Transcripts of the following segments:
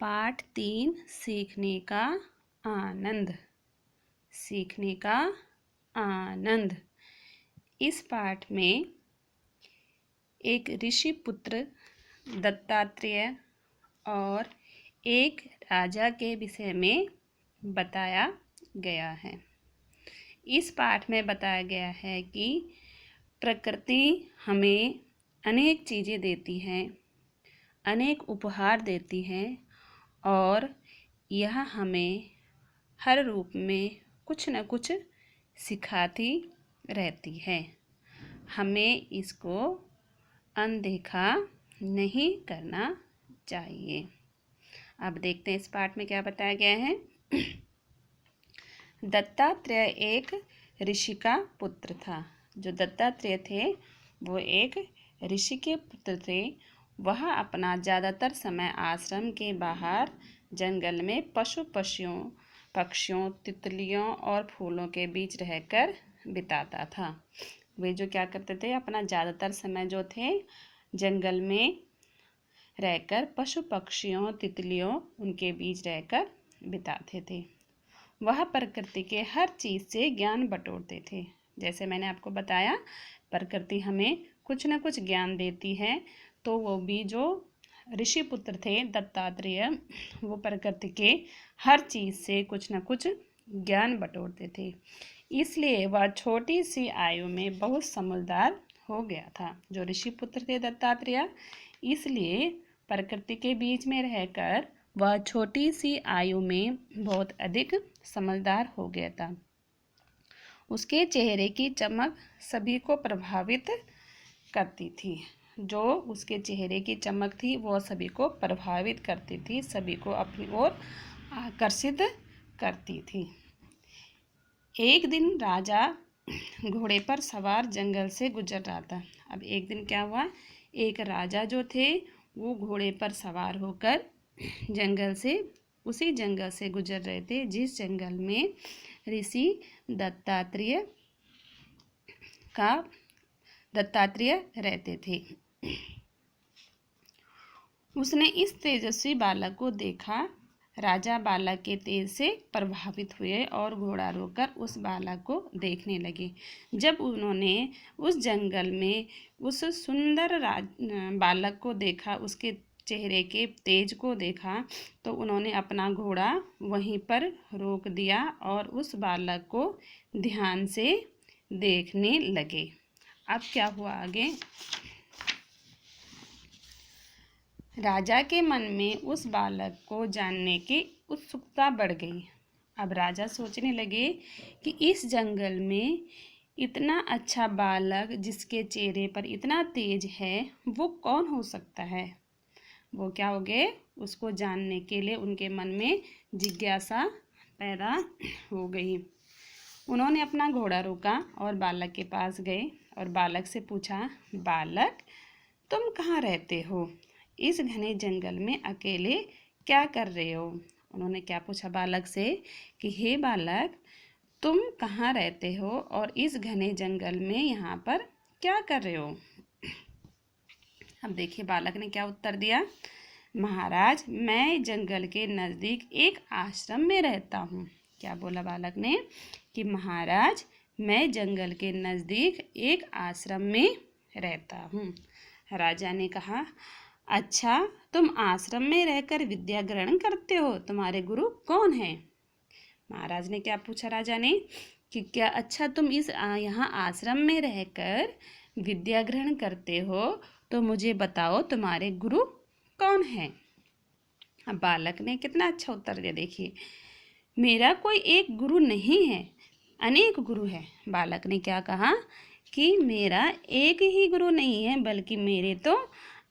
पाठ 3 सीखने का आनंद। सीखने का आनंद। इस पाठ में एक ऋषि पुत्र दत्तात्रेय और एक राजा के विषय में बताया गया है। इस पाठ में बताया गया है कि प्रकृति हमें अनेक चीज़ें देती है, अनेक उपहार देती है और यह हमें हर रूप में कुछ न कुछ सिखाती रहती है। हमें इसको अनदेखा नहीं करना चाहिए। अब देखते हैं इस पाठ में क्या बताया गया है। दत्तात्रेय एक ऋषि का पुत्र था। जो दत्तात्रेय थे वो एक ऋषि के पुत्र थे। वह अपना ज़्यादातर समय आश्रम के बाहर जंगल में पक्षियों, तितलियों और फूलों के बीच रहकर बिताता था। वे जो क्या करते थे, अपना ज़्यादातर समय जो थे जंगल में रहकर पशु पक्षियों, तितलियों उनके बीच रहकर बिताते थे। वह प्रकृति के हर चीज़ से ज्ञान बटोरते थे। जैसे मैंने आपको बताया, प्रकृति हमें कुछ न कुछ ज्ञान देती है। तो वो भी जो ऋषि पुत्र थे दत्तात्रेय, वो प्रकृति के हर चीज़ से कुछ न कुछ ज्ञान बटोरते थे। इसलिए वह छोटी सी आयु में बहुत समझदार हो गया था। जो ऋषि पुत्र थे दत्तात्रेय, इसलिए प्रकृति के बीच में रहकर वह छोटी सी आयु में बहुत अधिक समझदार हो गया था। उसके चेहरे की चमक सभी को प्रभावित करती थी। जो उसके चेहरे की चमक थी वो सभी को प्रभावित करती थी, सभी को अपनी ओर आकर्षित करती थी। एक दिन राजा घोड़े पर सवार जंगल से गुजर रहा था। अब एक दिन क्या हुआ, एक राजा जो थे वो घोड़े पर सवार होकर उसी जंगल से गुजर रहे थे जिस जंगल में ऋषि दत्तात्रेय रहते थे। उसने इस तेजस्वी बालक को देखा। राजा बालक के तेज से प्रभावित हुए और घोड़ा रोककर उस बालक को देखने लगे। जब उन्होंने उस जंगल में उस सुंदर बालक को देखा, उसके चेहरे के तेज को देखा, तो उन्होंने अपना घोड़ा वहीं पर रोक दिया और उस बालक को ध्यान से देखने लगे। अब क्या हुआ आगे। राजा के मन में उस बालक को जानने की उत्सुकता बढ़ गई। अब राजा सोचने लगे कि इस जंगल में इतना अच्छा बालक जिसके चेहरे पर इतना तेज है वो कौन हो सकता है। वो क्या हो गए, उसको जानने के लिए उनके मन में जिज्ञासा पैदा हो गई। उन्होंने अपना घोड़ा रोका और बालक के पास गए और बालक से पूछा, बालक तुम कहाँ रहते हो, इस घने जंगल में अकेले क्या कर रहे हो। उन्होंने क्या पूछा बालक से कि हे बालक, तुम कहाँ रहते हो और इस घने जंगल में यहाँ पर क्या कर रहे हो। अब देखिए बालक ने क्या उत्तर दिया। महाराज, मैं जंगल के नज़दीक एक आश्रम में रहता हूँ। क्या बोला बालक ने कि महाराज, मैं जंगल के नज़दीक एक आश्रम में रहता हूँ। राजा ने कहा, अच्छा, तुम आश्रम में रहकर विद्या ग्रहण करते हो, तुम्हारे गुरु कौन हैं। महाराज ने क्या पूछा राजा ने कि क्या अच्छा तुम यहाँ आश्रम में रहकर विद्या ग्रहण करते हो, तो मुझे बताओ तुम्हारे गुरु कौन हैं। अब बालक ने कितना अच्छा उत्तर दिया। देखिए, मेरा कोई एक गुरु नहीं है, अनेक गुरु है। बालक ने क्या कहा कि मेरा एक ही गुरु नहीं है बल्कि मेरे तो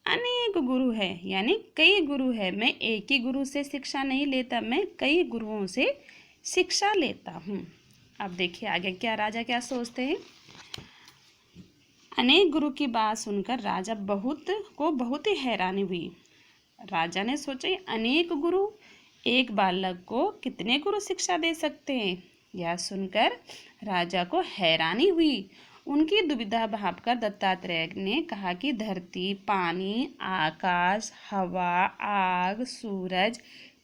अनेक गुरु है, यानी कई गुरु है। मैं एक ही गुरु से शिक्षा नहीं लेता, मैं कई गुरुओं से शिक्षा लेता हूँ। अब देखिए आगे क्या राजा क्या सोचते हैं। अनेक गुरु की बात सुनकर राजा बहुत ही हैरानी हुई। राजा ने सोचा, अनेक गुरु, एक बालक को कितने गुरु शिक्षा दे सकते हैं। यह सुनकर राजा को हैरानी हुई। उनकी दुविधा भांपकर दत्तात्रेय ने कहा कि धरती, पानी, आकाश, हवा, आग, सूरज,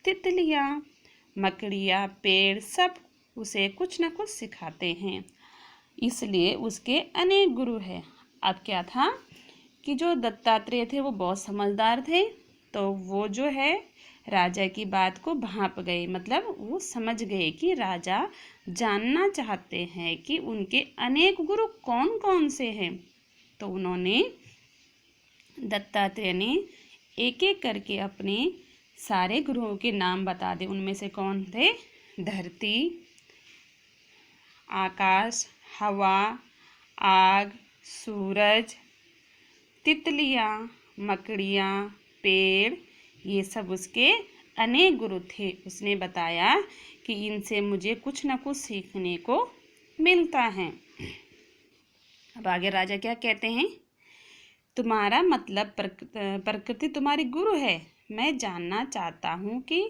तितलियाँ, मकड़ियाँ, पेड़ सब उसे कुछ न कुछ सिखाते हैं, इसलिए उसके अनेक गुरु हैं। अब क्या था कि जो दत्तात्रेय थे वो बहुत समझदार थे, तो वो जो है राजा की बात को भांप गए, मतलब वो समझ गए कि राजा जानना चाहते हैं कि उनके अनेक गुरु कौन कौन से हैं। तो उन्होंने दत्तात्रेय ने एक एक करके अपने सारे गुरुओं के नाम बता दिए। उनमें से कौन थे? धरती, आकाश, हवा, आग, सूरज, तितलियाँ, मकड़ियाँ, पेड़, ये सब उसके अनेक गुरु थे। उसने बताया कि इनसे मुझे कुछ न कुछ सीखने को मिलता है। अब आगे राजा क्या कहते हैं? तुम्हारा मतलब प्रकृति तुम्हारी गुरु है। मैं जानना चाहता हूँ कि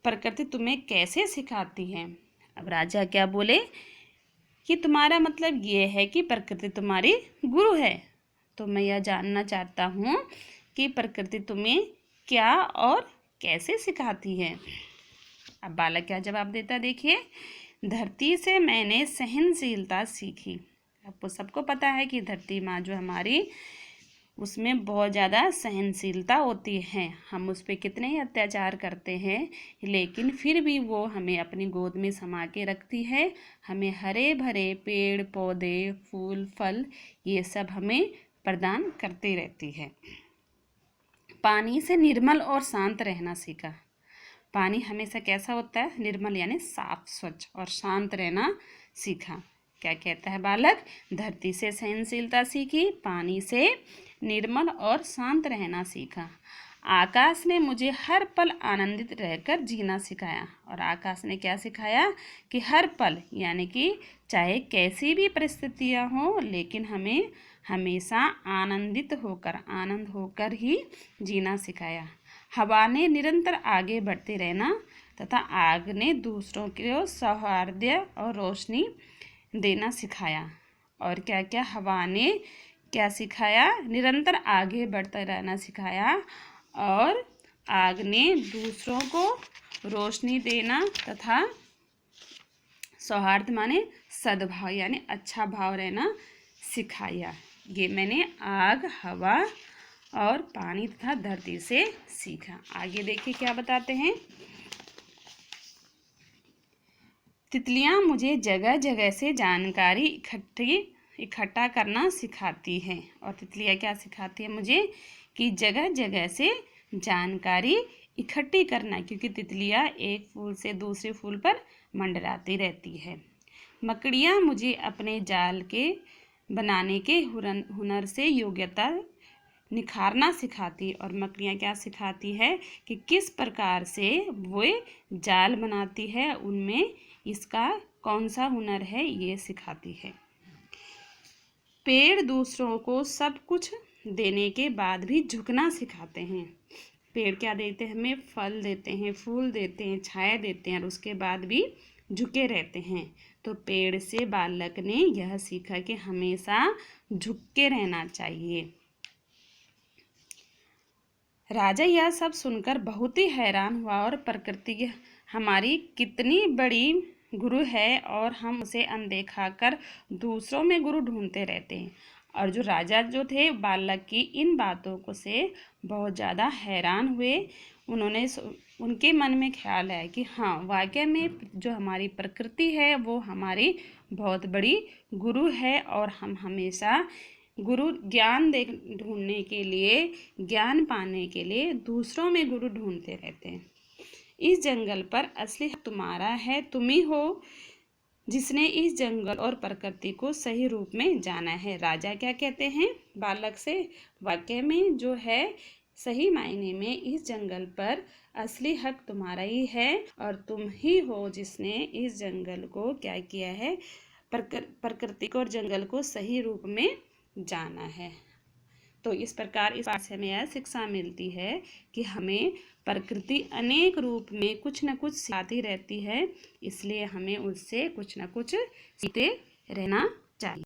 प्रकृति तुम्हें कैसे सिखाती है। अब राजा क्या बोले कि तुम्हारा मतलब ये है कि प्रकृति तुम्हारी गुरु है, तो मैं यह जानना चाहता हूँ कि प्रकृति तुम्हें क्या और कैसे सिखाती है। अब बालक क्या जवाब देता, देखिए, धरती से मैंने सहनशीलता सीखी। आपको सबको पता है कि धरती माँ जो हमारी, उसमें बहुत ज़्यादा सहनशीलता होती है। हम उस पर कितने ही अत्याचार करते हैं, लेकिन फिर भी वो हमें अपनी गोद में समा के रखती है। हमें हरे भरे पेड़ पौधे, फूल फल, ये सब हमें प्रदान करती रहती है। पानी से निर्मल और शांत रहना सीखा। पानी हमेशा कैसा होता है? निर्मल, यानी साफ, स्वच्छ और शांत रहना सीखा। क्या कहता है बालक? धरती से सहनशीलता सीखी, पानी से निर्मल और शांत रहना सीखा। आकाश ने मुझे हर पल आनंदित रहकर जीना सिखाया। और आकाश ने क्या सिखाया? कि हर पल, यानी कि चाहे कैसी भी परिस्थितियाँ हो, लेकिन हमें हमेशा आनंद होकर ही जीना सिखाया। हवा ने निरंतर आगे बढ़ते रहना तथा आग ने दूसरों को सौहार्द और रोशनी देना सिखाया। और क्या क्या हवा ने क्या सिखाया? निरंतर आगे बढ़ते रहना सिखाया। और आग ने दूसरों को रोशनी देना तथा सौहार्द माने सद्भाव, यानी अच्छा भाव रहना सिखाया। ये मैंने आग, हवा और पानी तथा धरती से सीखा। आगे देखिए क्या बताते हैं। तितलियाँ मुझे जगह जगह से जानकारी इकट्ठा करना सिखाती हैं। और तितलियाँ क्या सिखाती है मुझे? कि जगह जगह से जानकारी इकट्ठी करना, क्योंकि तितलियाँ एक फूल से दूसरे फूल पर मंडराती रहती है। मकड़ियाँ मुझे अपने जाल के बनाने के हुनर से योग्यता निखारना सिखाती। और मकड़ियाँ क्या सिखाती है? कि किस प्रकार से वो जाल बनाती है, उनमें इसका कौन सा हुनर है, ये सिखाती है। पेड़ दूसरों को सब कुछ देने के बाद भी झुकना सिखाते हैं। पेड़ क्या देते हैं? हमें फल देते हैं, फूल देते हैं, छाया देते हैं, और उसके बाद भी झुके रहते हैं। तो पेड़ से बालक ने यह सीखा कि हमेशा झुक के रहना चाहिए। राजा यह सब सुनकर बहुत ही हैरान हुआ, और प्रकृति हमारी कितनी बड़ी गुरु है और हम उसे अनदेखा कर दूसरों में गुरु ढूंढते रहते हैं। और जो राजा जो थे, बालक की इन बातों को से बहुत ज़्यादा हैरान हुए। उनके मन में ख्याल है कि हाँ, वाकई में जो हमारी प्रकृति है वो हमारी बहुत बड़ी गुरु है, और हम हमेशा गुरु ज्ञान ढूंढने के लिए, ज्ञान पाने के लिए दूसरों में गुरु ढूंढते रहते हैं। इस जंगल पर असली हक तुम्हारा है। तुम ही हो जिसने इस जंगल और प्रकृति को सही रूप में जाना है। राजा क्या कहते हैं बालक से? वाकई में जो है, सही मायने में इस जंगल पर असली हक तुम्हारा ही है, और तुम ही हो जिसने इस जंगल को क्या किया है? प्रकृति को और जंगल को सही रूप में जाना है। तो इस प्रकार इस पाठ से हमें यह शिक्षा मिलती है कि हमें प्रकृति अनेक रूप में कुछ न कुछ सिखाती रहती है, इसलिए हमें उससे कुछ न कुछ सीखते रहना चाहिए।